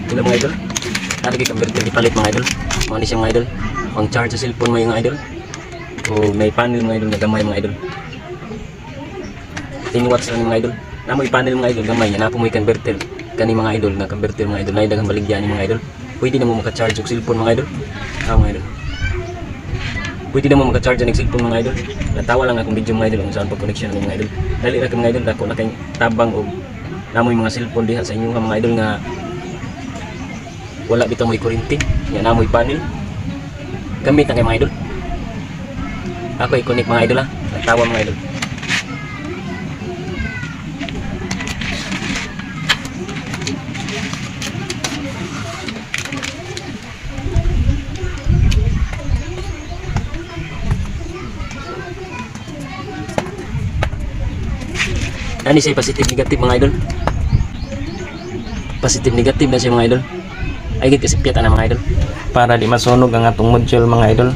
Hello mga idol. Nalagay converter ipalit mga idol. Mga siya mga idol. Pang charge sa cellphone mo yung idol. O may panel mga idol na gamay mga idol. 10 watts lang mga idol. Namoy panel mga idol gamay. Yan po may converter. Kani mga idol na converter mga idol. Naidagang baligyan mga idol. Pwede na mo maka-charge yung cellphone mga idol. Mga idol. Pwede na mo maka-charge ang cellphone mga idol. Natawa lang akong video mga idol kung saan po connection ng mga idol. Dali ra mga idol dako na kay tabang og namoy mga cellphone diha sa inyo mga idol nga wala bitaw may kuryente. Yan namoy panel. Gamit na kay mga idol. Ako i-connect mga idol ha. Natawa mga idol. Ani siya positive negative mga idol. Positive negative na siya mga idol. Ay gid kasi piyata na mga idol. Para di masunog ang atong module mga idol.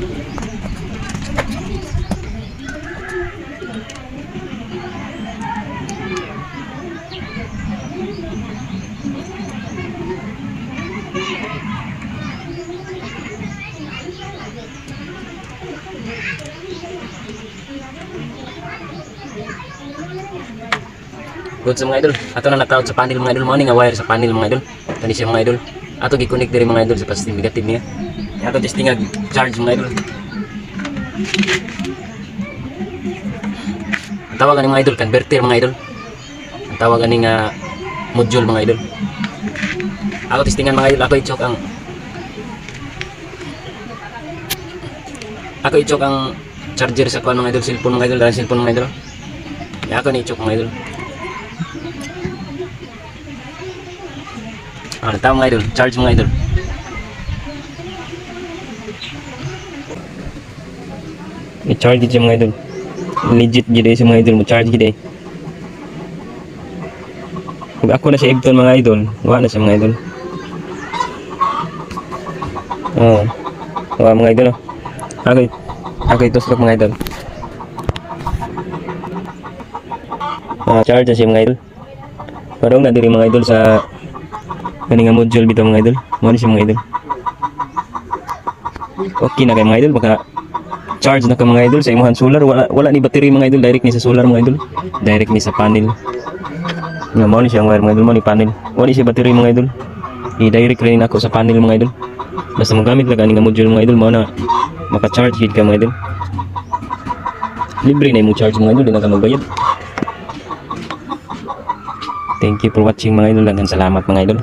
Good sa mga idol. Ato na nakaut sa panel mga idol. Mo ni nga wire sa panel mga idol. Kani siya mga idol. Ato gi-connect diri mga idol sa positive negative niya. Ato testing nga charge mga idol. Ang tawag ani mga idol converter mga idol. Ang tawag ani nga module mga idol. Ako testingan mga idol. Ako i-choke ang charger sa kuan mga idol, cellphone mga idol, dahil cellphone mga idol. Ya ako ni i-choke mga idol. Tama mga idol, charge mga idol. I-charge siya mga idol. Legit gid siya mga idol, mo charge gid. Kung ako na siya ibton mga idol, wala na siya mga idol. Mga idol. Ako ituslok mga idol. Charge na siya mga idol. Parang na diri mga idol sa kani nga module bitaw mga idol. Mo siya mga idol. Okay na kay mga idol, baka charge na ka mga idol sa imuhan solar. Wala ni battery mga idol, direct ni sa solar mga idol. Direct ni sa panel. Nga mo ni siya wire mga idol, mo ni panel. Wala siya battery mga idol. I-direct rin ako sa panel mga idol. Basta magamit lang kani nga module mga idol, mo na maka-charge gid ka mga idol. Libre na yung charge mga idol, di na ka magbayad. Thank you for watching mga idol. Daghang salamat mga idol.